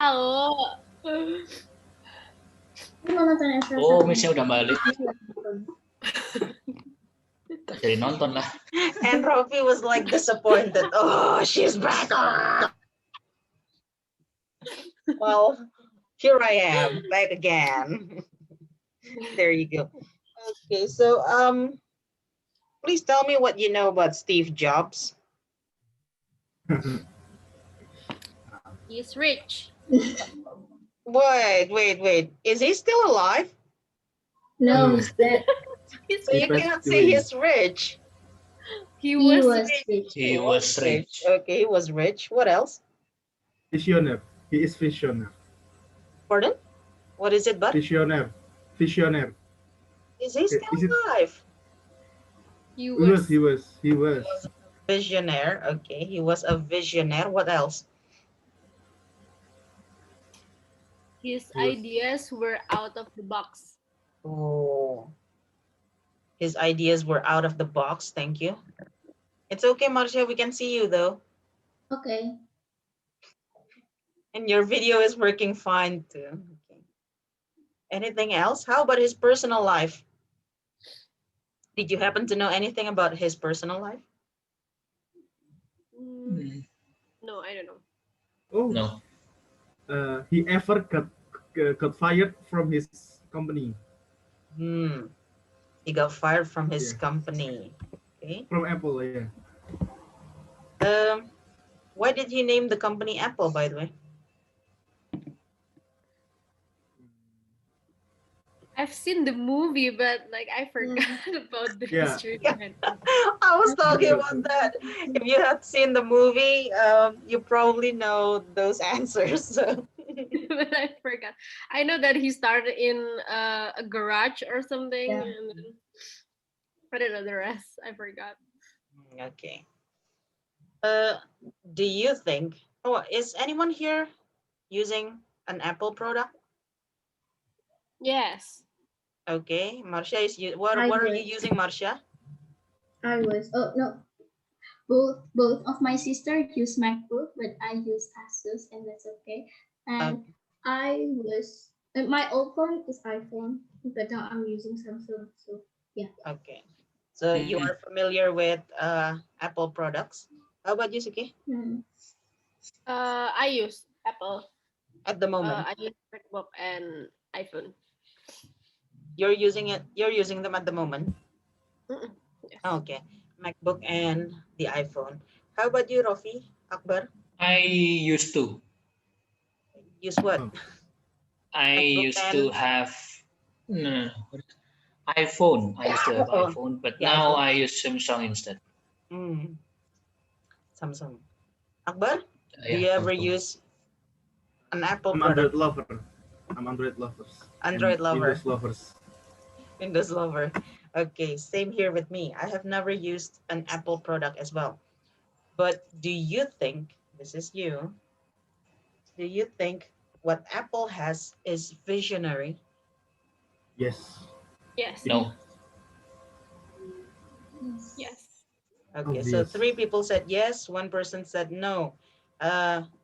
Oh. Oh, Miss-nya udah balik. Gak jadi nonton lah. And Rofi was like disappointed. Oh, she's back. Well, here I am back again. There you go. Okay, so please tell me what you know about Steve Jobs. He's rich. Wait. Is he still alive? No, he's dead. He's So you cannot say he's rich. He He was was rich. rich. He was rich. Okay, he was rich. What else? Visioner. He is visioner. Pardon? What is it, bud? Visioner. Visioner. Is he still Is it- alive? He He was. was. Visionaire. Okay, he was a visionaire. What else? His ideas were out of the box. Oh, his ideas were out of the box. Thank you. It's okay, Marcia. We can see you though. Okay. And your video is working fine too. Okay. Anything else? How about his personal life? Did you happen to know anything about his personal life? No, I don't know. Oh, No. He ever got fired from his company. He got fired from his Yeah. company. Okay. From Apple, yeah. Why did he name the company Apple, by the way? I've seen the movie, but like I forgot about the Yeah. history Yeah. behind it. I was talking about that. If you had seen the movie, you probably know those answers. So. But I forgot. I know that he started in a garage or something, Yeah. and then I don't know the rest. I forgot. Okay. Do you think? Oh, is anyone here using an Apple product? Yes. Okay, Marcia is. What I are you was. using, Marcia? I was. Oh no. Both of my sisters use MacBook, but I use Asus, and that's okay. And I was. My old phone is iPhone, but now I'm using Samsung. So yeah. Okay. So you are familiar with Apple products. How about you, Suki? I use Apple. At the moment, I use MacBook and iPhone. you're using it. You're using them at the moment. Yes. Okay, MacBook and the iPhone. How about you, Rofi? Akbar? I used to. Use what? I MacBook used and- to have iPhone. I used to have Oh, iPhone, but the now iPhone. I use Samsung instead. Samsung. Akbar? Do Yeah, you ever Samsung. use an Apple I'm product? Android lover. I'm Android lovers. Android And lover. Windows lovers. Windows lover. Okay, same here with me. I have never used an Apple product as well. But do you think, this is you, do you think what Apple has is visionary? Yes. Yes. No. Yes. Okay, so Obvious. 3 people said yes, 1 person said no.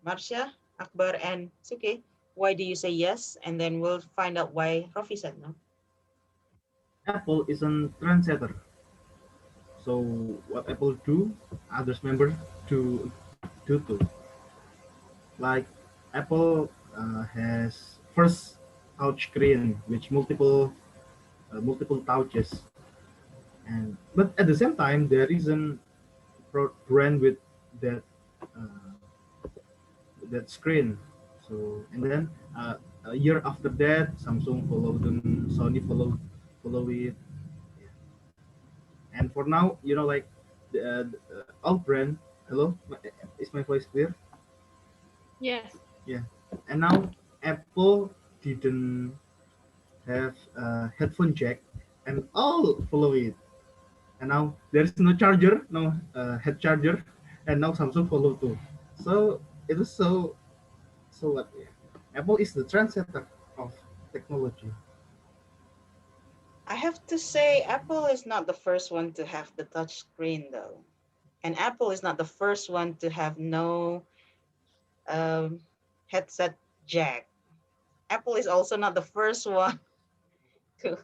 Marcia, Akbar, and Suki, why do you say yes? And then we'll find out why Rafi said no. Apple is a trendsetter. So what Apple do, others member to do too. Like Apple has first touch screen, which multiple touches, and but at the same time there is an brand with that that screen. So and then a year after that, Samsung followed them, Sony follow it. And for now, like the alt brand. Hello, is my voice clear? Yes. Yeah. And now Apple didn't have a headphone jack, and all follow it. And now there is no charger, no head charger, and now Samsung follow too. So it is so what? Yeah. Apple is the trendsetter of technology. I have to say, Apple is not the first one to have the touch screen though. And Apple is not the first one to have no headset Jack. Apple is also not the first one to.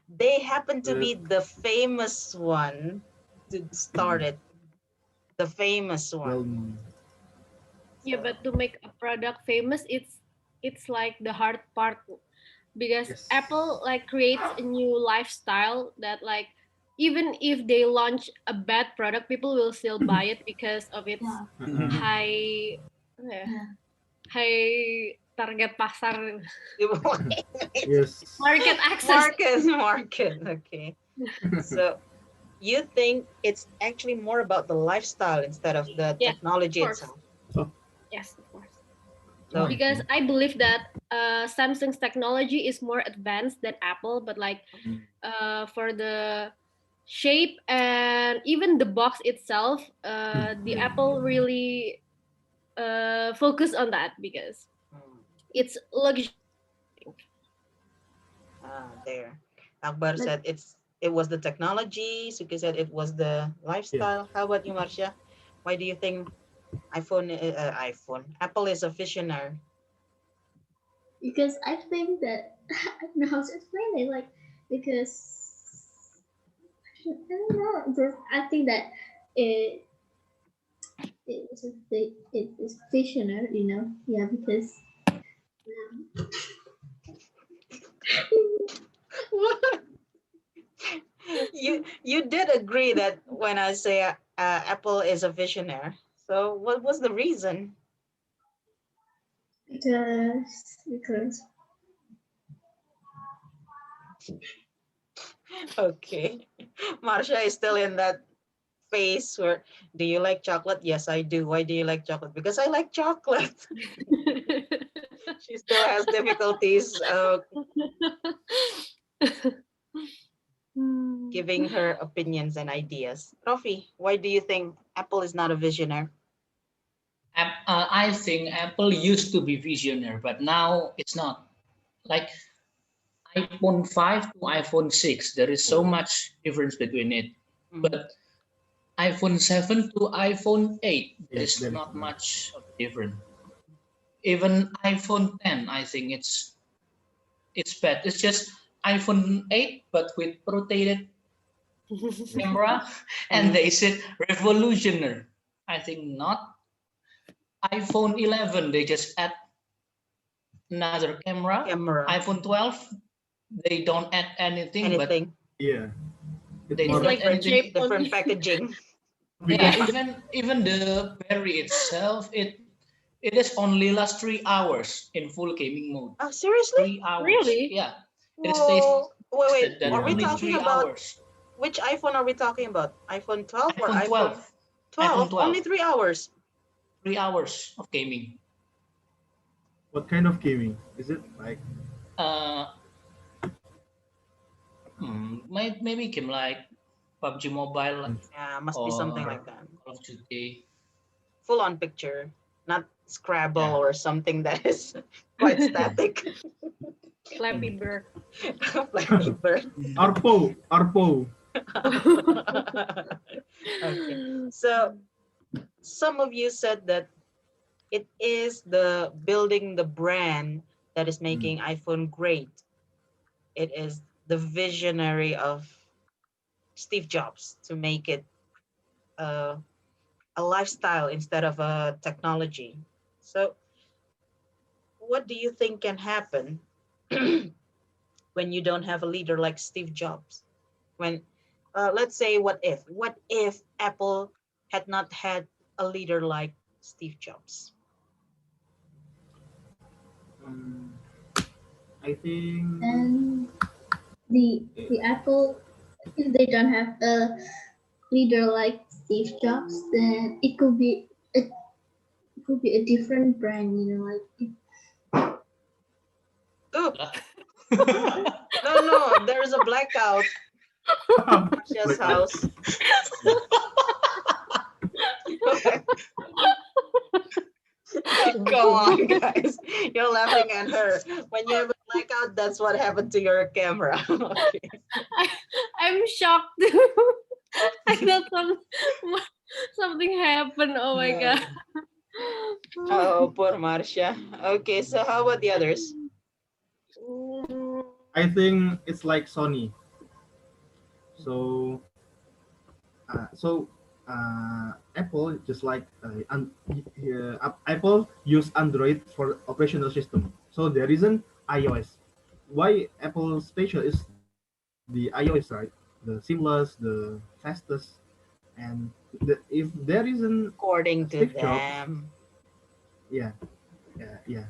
They happen to be the famous one to start it. The famous Well, one. Yeah, but to make a product famous, it's like the hard part, because yes. Apple like creates a new lifestyle that like even if they launch a bad product, people will still buy it because of its Yeah. high yeah, Yeah. high target pasar, Yes. market access. Market. Okay. So you think it's actually more about the lifestyle instead of the Yes, of technology course. itself. Oh, Yes, of course. So Because I believe that Samsung's technology is more advanced than Apple, but like for the shape and even the box itself, the Apple really focus on that because mm, it's luxury. there. Akbar But said it was the technology. Suki said it was the yeah. lifestyle. How about you, Marcia? Why do you think iPhone Apple is a visionary? because I think that I don't know how to explain it. Like because I don't know. Just I think that it it is it is fictional. Yeah, because You did agree that when I say Apple is a visionary. So what was the reason? because Okay, Marcia is still in that phase where, do you like chocolate? Yes, I do. Why do you like chocolate? Because I like chocolate. She still has difficulties giving her opinions and ideas. Rafi, why do you think Apple is not a visionary? I think Apple used to be visionary, but now it's not. Like iPhone 5 to iPhone 6, there is so much difference between it. Mhm. But iPhone 7 to iPhone 8, there Yes, is that is not right. much of a difference. Even iPhone 10, I think it's bad. It's just iPhone 8, but with rotated camera, and Mhm. they said revolutionary. I think not. iPhone 11, they just add another camera. Camera, iPhone 12, they don't add anything, but anything, Yeah. It's they It's don't more add like the different, anything. shape different only. packaging. Yeah, because even the battery itself, it is only last 3 hours in full gaming mode. Oh, seriously? 3 hours. Really? Yeah, it stays Whoa. Wait. tested that Are we yeah. only talking three about hours. which iPhone are we talking about? iPhone 12 or iPhone iPhone 12, iPhone 12? Only 12, 3 hours. 3 hours of gaming. What kind of gaming is it? Like Uh, maybe game like PUBG Mobile Yeah, must be something like or that. Call of Duty. Full on picture, not Scrabble Yeah. or something that is quite static. Flappy Bird. Flappy Bird. Arpo. Okay. So some of you said that it is the building the brand that is Mm. making iPhone great. It is the visionary of Steve Jobs to make it uh, a lifestyle instead of a technology. So, what do you think can happen when you don't have a leader like Steve Jobs? When, let's say, what if Apple had not had a leader like Steve Jobs? Um, I think and the Apple, if they don't have a leader like Steve Jobs, then it could be a different brand. Oh, no, there is a blackout in Marcia's blackout. house. Come on, guys. You're laughing at her. When you have a blackout, that's what happened to your camera. Okay. I, I'm shocked. I thought something happened. Oh my Uh, god. Oh, poor Marcia. Okay, so how about the others? Mm, I think it's like Sony. So Apple just like Apple use Android for operational system. So there isn't iOS. Why Apple special is the iOS, right? The seamless, the fastest, and if there isn't According to Steve Jobs, them. yeah, yeah.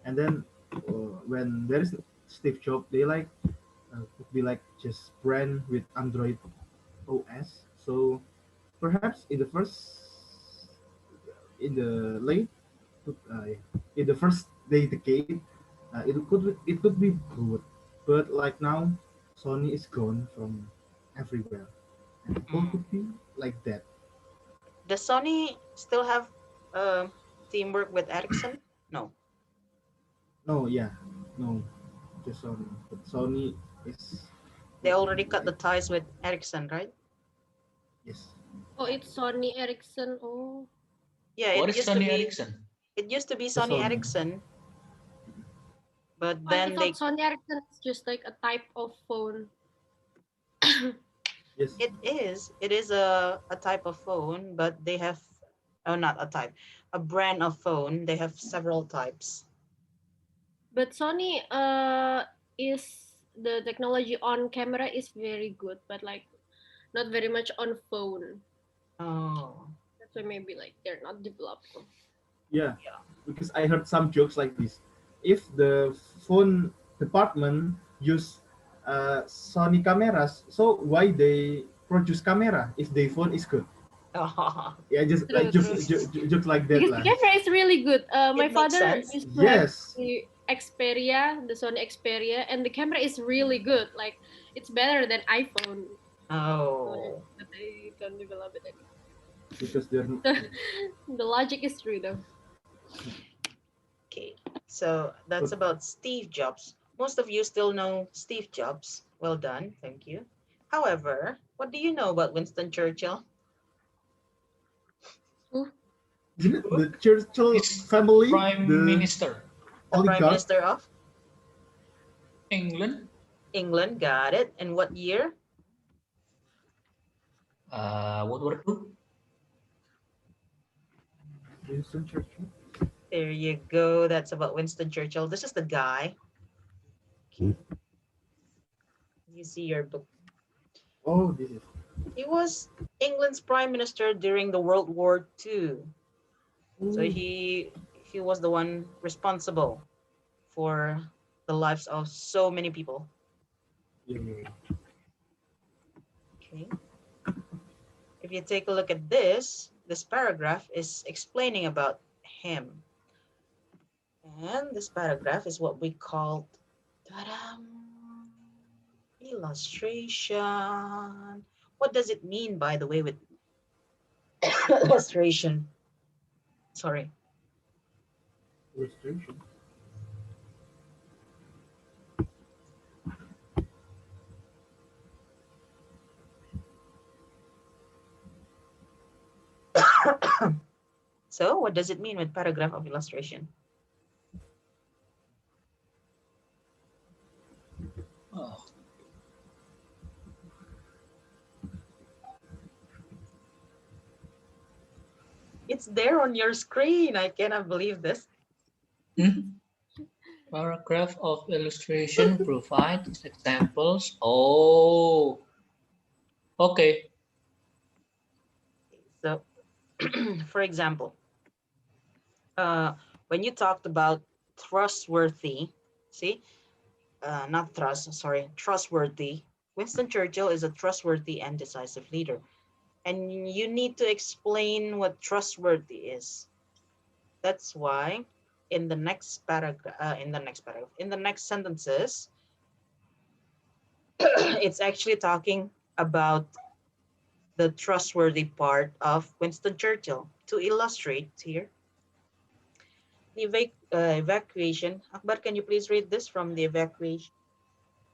And then when there is Steve Jobs, they like could be like just brand with Android OS. So perhaps in the late in the first decade, it could be good, but like now, Sony is gone from everywhere, and Apple Mm. could be like that. Does Sony still have uh, teamwork with Ericsson? No, No, yeah, no, just Sony. But Sony is they already cut the like ties with Ericsson, right? yes, oh, it's Sony Ericsson. Oh, Yeah, What is Sony Ericsson? it used to be just Sony Sony. Ericsson, but I then thought they Sony Ericsson is just like a type of phone. Yes, it is a type of phone, but they have, oh, not a type, a brand of phone. They have several types. But Sony is the technology on camera is very good, but like not very much on phone. Oh, That's why maybe like they're not developing. yeah, yeah. because I heard some jokes like this. If the phone department use Sony cameras, so why they produce camera if their phone is good? Yeah, just like True, true. jokes like that Because the lah. camera is really good. My It makes father sense. used to have Yes, the Xperia, the Sony Xperia, and the camera is really good. Like it's better than iPhone. Oh, But they don't develop it because they're anymore. The logic is true though. okay. So that's but about Steve Jobs. Most of you still know Steve Jobs. Well done, thank you. However, what do you know about Winston Churchill? Who? didn't the Churchill He's the family, Prime the Minister, The Prime oligarch, Minister of England. England. Got it. And what year? World War II. Winston Churchill. There you go. That's about Winston Churchill. This is the guy. Okay. You see your book. Oh, this is. He was England's prime minister during the World War II. So Oh, he was the one responsible for the lives of so many people. yeah, yeah, Okay. If you take a look at this paragraph is explaining about him. And this paragraph is what we call illustration. What does it mean, by the way, with illustration? Sorry. illustration. So, what does it mean with paragraph of illustration? Oh, It's there on your screen. I cannot believe this. hmm? Paragraph of illustration provides examples. Oh, okay. So, for example, uh, when you talked about trustworthy, see, not trust, sorry, trustworthy. Winston Churchill is a trustworthy and decisive leader. And you need to explain what trustworthy is. That's why in the next paragraph, in the next sentences, it's actually talking about the trustworthy part of Winston Churchill. To illustrate here, the evacuation. Akbar, can you please read this from the evacuation?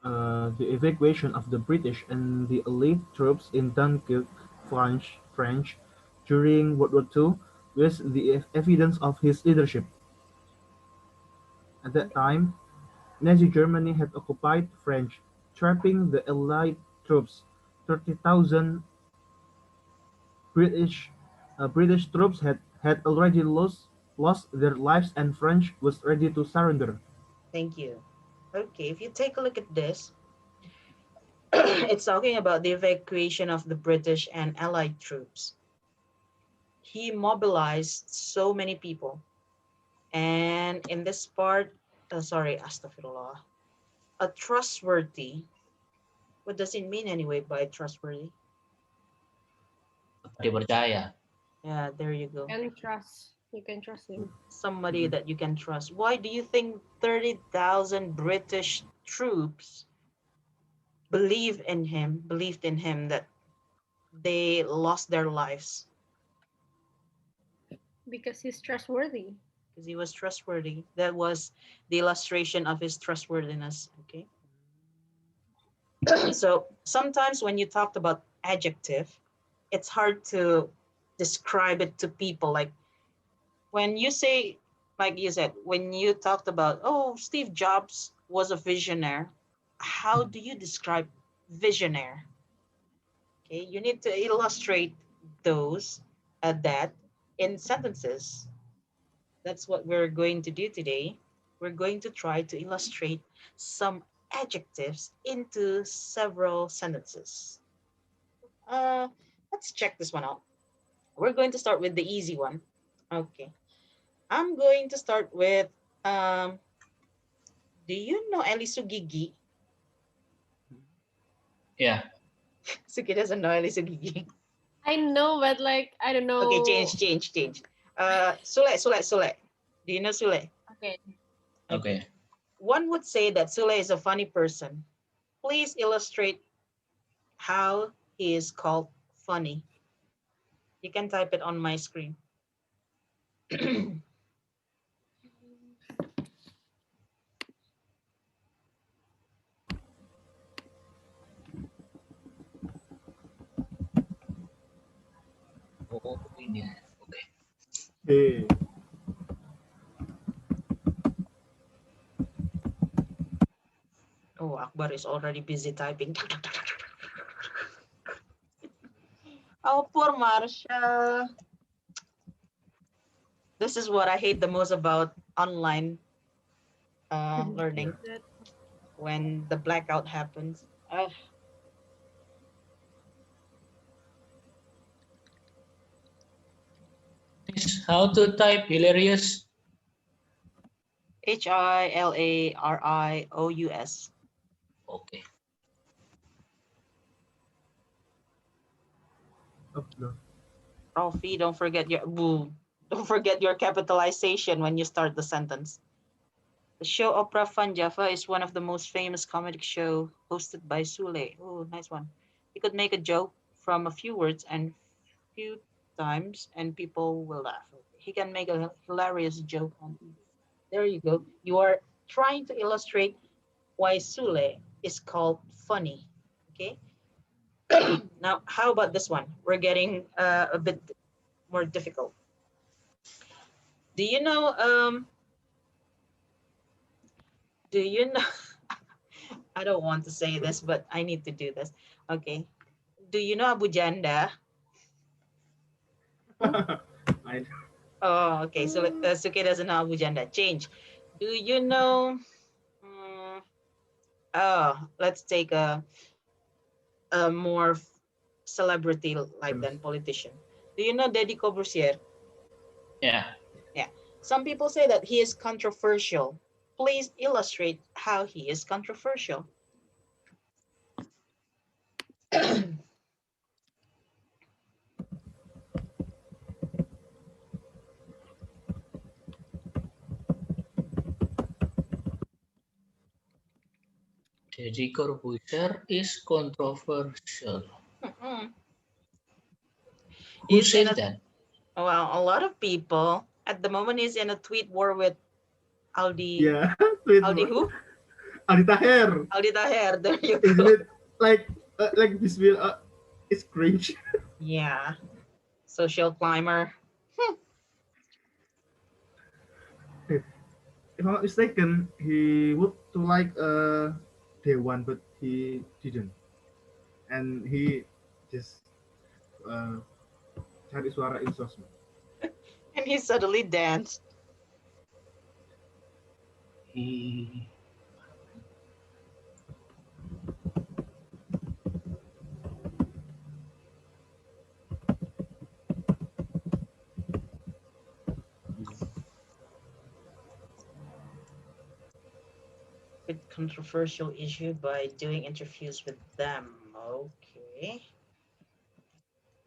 The evacuation of the British and the Allied troops in Dunkirk, French, during World War II with the evidence of his leadership. At that time, Nazi Germany had occupied French, trapping the Allied troops. 30,000 British British troops had already lost their lives and French was ready to surrender. Thank you. Okay, if you take a look at this, it's talking about the evacuation of the British and Allied troops. He mobilized so many people. And in this part, sorry, astaghfirullah, a trustworthy, what does it mean anyway by trustworthy? Dipercaya. Yeah, there you go. And trust. You can trust him. Somebody that you can trust. Why do you think 30,000 British troops believed in him that they lost their lives? Because he's trustworthy. Because he was trustworthy. That was the illustration of his trustworthiness. Okay. So sometimes when you talked about adjective, it's hard to describe it to people. Like when you say, like you said, when you talked about, oh, Steve Jobs was a visionary, how do you describe visionary? Okay, you need to illustrate those that in sentences. That's what we're going to do today. We're going to try to illustrate some adjectives into several sentences. Uh, let's check this one out. We're going to start with the easy one. Okay. I'm going to start with, um, do you know Elisu Gigi? Yeah. Suki doesn't know Elisu Gigi. I know, but like I don't know. Okay, change. Sule. Do you know Sule? Okay. Okay. One would say that Sule is a funny person. Please illustrate how he is called funny. You can type it on my screen. Oh, ini. Okay. Hey, Oh, Akbar is already busy typing. Oh, poor Marsha. This is what I hate the most about online learning That- when the blackout happens. How to type hilarious? Hilarious. Okay. oh, no. Ralphie, don't forget your don't forget your capitalization when you start the sentence. The show Opera Fun Java is one of the most famous comedic show hosted by Sule. Oh, nice one. He could make a joke from a few words and few times and people will laugh. He can make a hilarious joke on TV. There you go. You are trying to illustrate why Sule is called funny. Okay. Now, how about this one? We're getting a bit more difficult. Do you know? Do you know? I don't want to say this, but I need to do this. Okay. Do you know Abu Janda? I, Oh, okay. So Suki doesn't know Abu Janda. Change. Do you know? Oh, let's take a more celebrity like than politician. Do you know Deddy Corbusier? Yeah. Yeah. Some people say that he is controversial. Please illustrate how he is controversial. Deddy Corbuzier is controversial. Who He's in says a that? well, a lot of people at the moment is in a tweet war with Aldi. yeah, tweet Aldi who? Aldi Taher. Aldi Taher. There you Isn't go. it like this will it's cringe. Yeah. Social climber. if I'm not mistaken, he would to like day one, but he didn't, and he just uh, cari suara in sosmed. And he suddenly danced. He With controversial issue by doing interviews with them. Okay.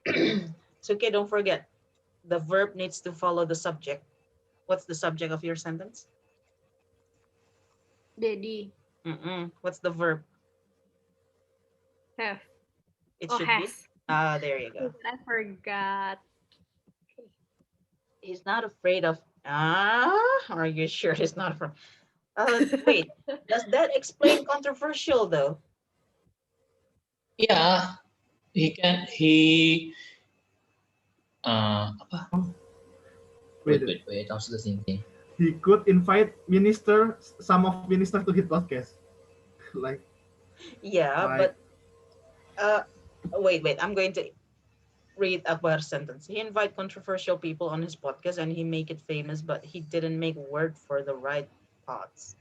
It's okay, don't forget. The verb needs to follow the subject. What's the subject of your sentence? Daddy. What's the verb? Have. It Oh, should be. has. There you go. I forgot. He's not afraid of. Are you sure he's not afraid? Wait. Does that explain controversial though? yeah, he apa? Wait, Wait. I was just thinking. he could invite some of minister to his podcast, like Yeah, like but wait. I'm going to read Akbar's sentence. He invite controversial people on his podcast and he make it famous, but he didn't make word for the right thoughts.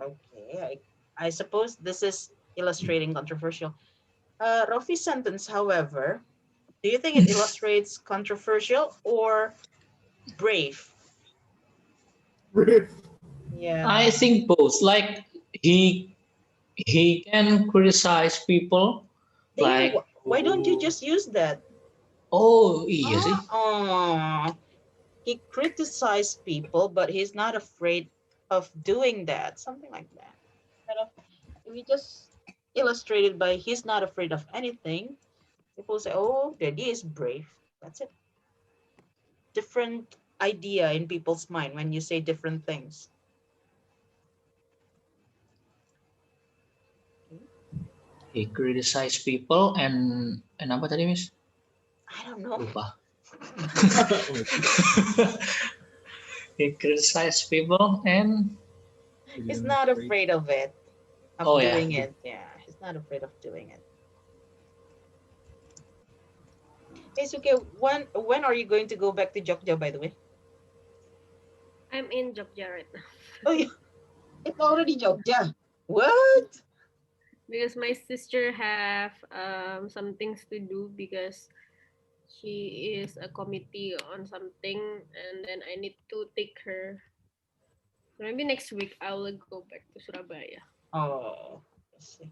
Okay, I suppose this is illustrating controversial. Rafi's sentence, however, do you think it illustrates controversial or brave? brave. Yeah. I think both. Like he he can criticize people. Then Like why don't you just use that? oh iya sih. He criticized people, but he's not afraid of doing that. Something like that. Kind of, if we just illustrate it by he's not afraid of anything, people say, oh, Daddy is brave. That's it. Different idea in people's mind when you say different things. He criticize people and apa tadi Miss? I don't know. Lupa. Wait, He criticize people and He's not afraid of it, of Oh, yeah. doing it. Yeah, he's not afraid of doing it. It's okay. When are you going to go back to Jogja, by the way? I'm in Jogja right now. Oh, it's already Jogja. What? Because my sister have some things to do because she is a committee on something and then I need to take her. Maybe next week I will go back to Surabaya. Oh, let's see.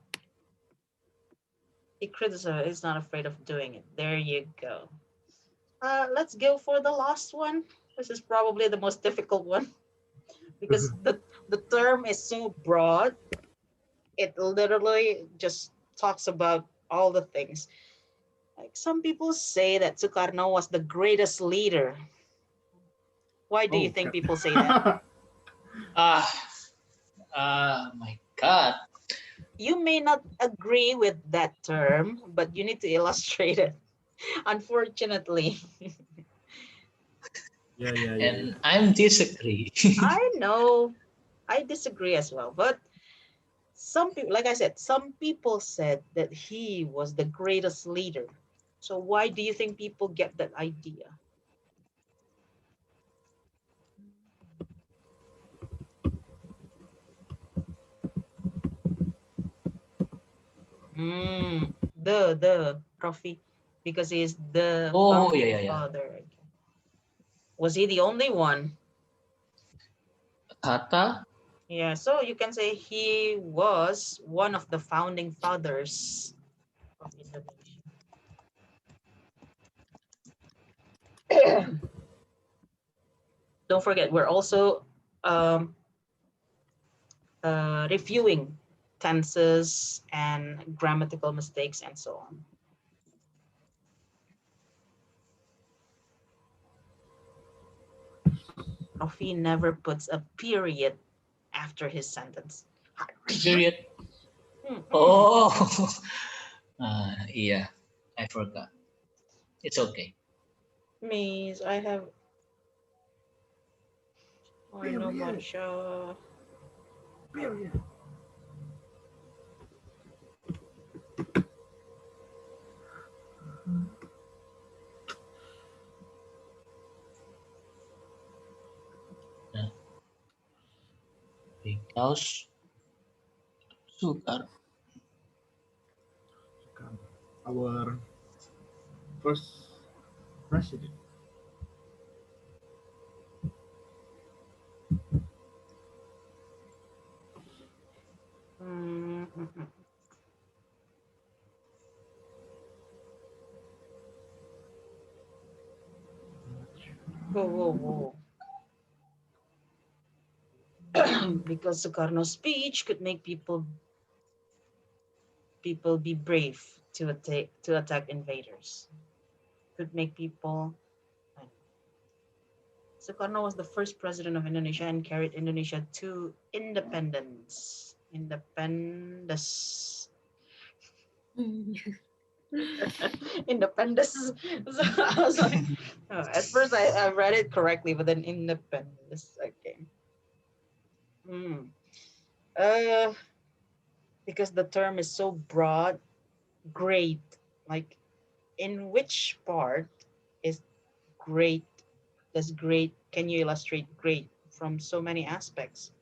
He criticizes. He's not afraid of doing it. There you go. Let's go for the last one. This is probably the most difficult one because the term is so broad. It literally just talks about all the things. Like some people say that Sukarno was the greatest leader. Why do you think people say that? My God. You may not agree with that term, but you need to illustrate it. Unfortunately. Yeah. And I'm disagree. I know. I disagree as well. But some people, like I said, some people said that he was the greatest leader. So why do you think people get that idea? The Profi, because he's the Oh, founding yeah. father. Was he the only one? Kata Yeah, so you can say he was one of the founding fathers of Indonesia. Don't forget, we're also reviewing tenses and grammatical mistakes and so on. Rafi never puts a period after his sentence. period. Oh. Yeah. I forgot. It's okay. Means I have. I know, Marsha. Because Soekarno. Our first president. Mm-hmm. Whoa, whoa, whoa. Because Sukarno's speech could make people be brave to attack invaders. Could make people. Sukarno was the first president of Indonesia and carried Indonesia to independence. Independence. Independence. So I was like, at first I read it correctly, but then independence. Okay. Uh, because the term is so broad, great. Like, in which part is great? Does great? Can you illustrate great from so many aspects?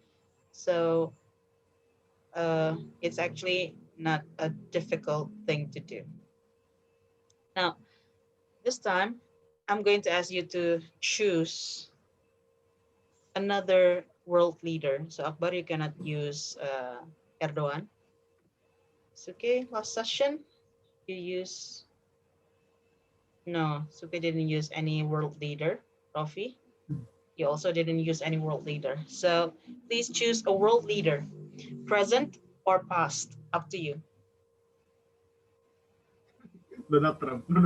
So, it's actually not a difficult thing to do. Now, this time, I'm going to ask you to choose another world leader. So, Akbar, you cannot use Erdogan. It's okay. Last session, you use. No, Suki didn't use any world leader. Rafi, you also didn't use any world leader. So, please choose a world leader, present or past. Up to you. Donald Trump. No.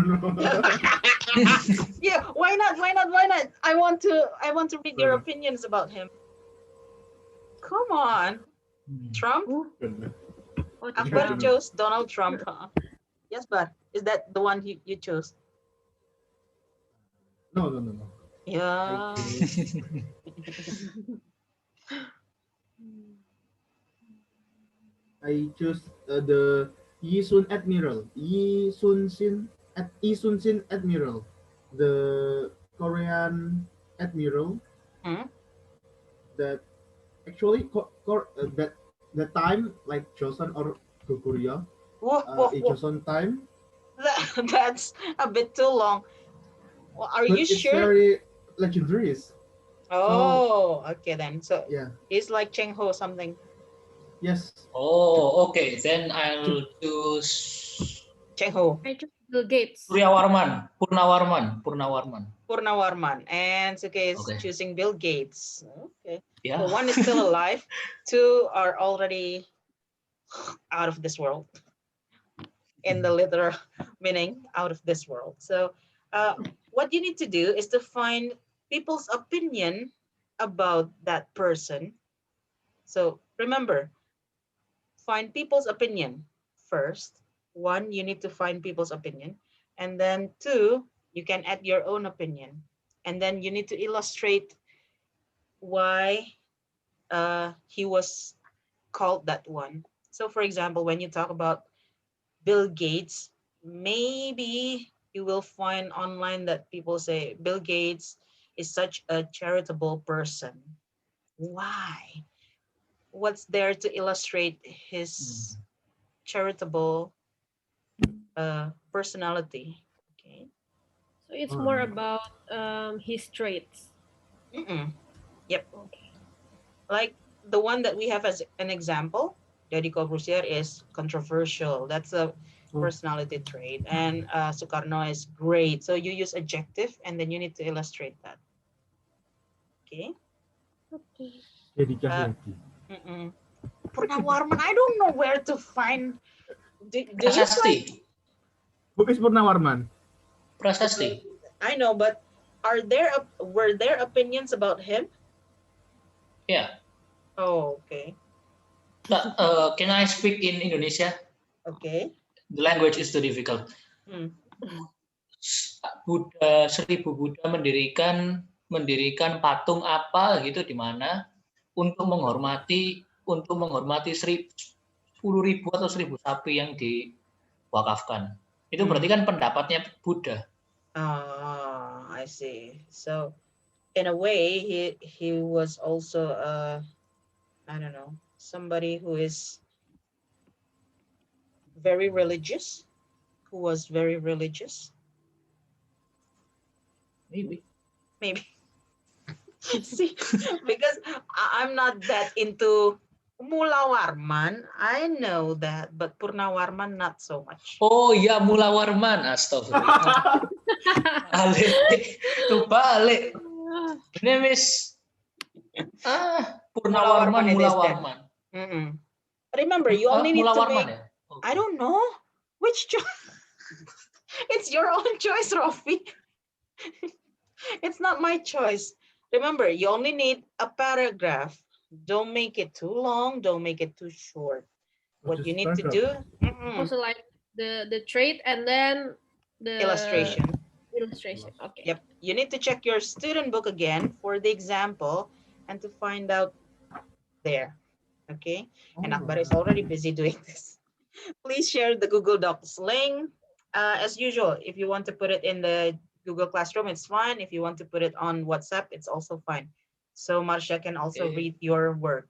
Yeah, why not? Why not? Why not? I want to read your opinions about him. Come on. Trump? Oh, Akbar Trump. chose Donald Trump. Huh? Yes, but is that the one you chose? No. Yeah. I choose the Yi Sun Sin Admiral, the Korean admiral Hmm? that actually that the time like Joseon or Goguryeo, Whoa, whoa, in whoa. Joseon time, That's a bit too long. Well, are but you it's sure? very legendary. So Oh, okay then. So yeah, it's like Cheng Ho something. yes. Oh, okay. Then I'll choose Cheng Ho. I chose Bill Gates. Purnawarman. Purnawarman. And Suke is Okay. choosing Bill Gates. Okay. Yeah. So one is still alive. Two are already out of this world. In the literal meaning, out of this world. So what you need to do is to find people's opinion about that person. So remember, find people's opinion first. One, you need to find people's opinion. And then two, you can add your own opinion. And then you need to illustrate why he was called that one. So for example, when you talk about Bill Gates, maybe you will find online that people say Bill Gates is such a charitable person. Why? What's there to illustrate his charitable personality? Okay. So it's more about his traits. Mm-mm. Yep. Okay. Like the one that we have as an example, Deddy Corbusier is controversial. That's a personality trait. And Sukarno is great. So you use adjective and then you need to illustrate that. Okay. Okay. Purnawarman, I don't know where to find. Do you find? Prasasti. Who is Purnawarman? Prasasti. I know, but were there opinions about him? Yeah. Oh, okay. But, can I speak in Indonesia? Okay. The language is too difficult. Seribu Buddha mendirikan patung apa gitu di mana untuk menghormati untuk menghormati 10.000 atau 1.000 sapi yang diwakafkan. Itu berarti kan pendapatnya Buddha. I see. So in a way, he was also I don't know, somebody who is very religious, who was very religious. Maybe. See, because I'm not that into Mula Warman. I know that, but Purna Warman not so much. Oh iya, Mula Warman. Astagfirullah. Tuh balik. Ini Miss Purna Warman, Mula Warman. Remember, you only need Mula to Warman make. ya? Okay. I don't know which choice. It's your own choice, Rofi. It's not my choice. Remember, you only need a paragraph. Don't make it too long. Don't make it too short. What you need to do? Also like the trait and then the Illustration. Okay. Yep. You need to check your student book again for the example and to find out there. Okay. And Akbar is already busy doing this. Please share the Google Docs link. As usual, if you want to put it in the Google Classroom, it's fine. If you want to put it on WhatsApp, it's also fine. So Marsha can also read your work.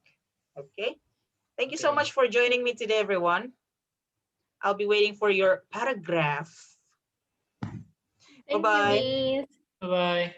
Okay. Thank you so much for joining me today, everyone. I'll be waiting for your paragraph. Bye-bye. Thank you, Miss. Bye-bye.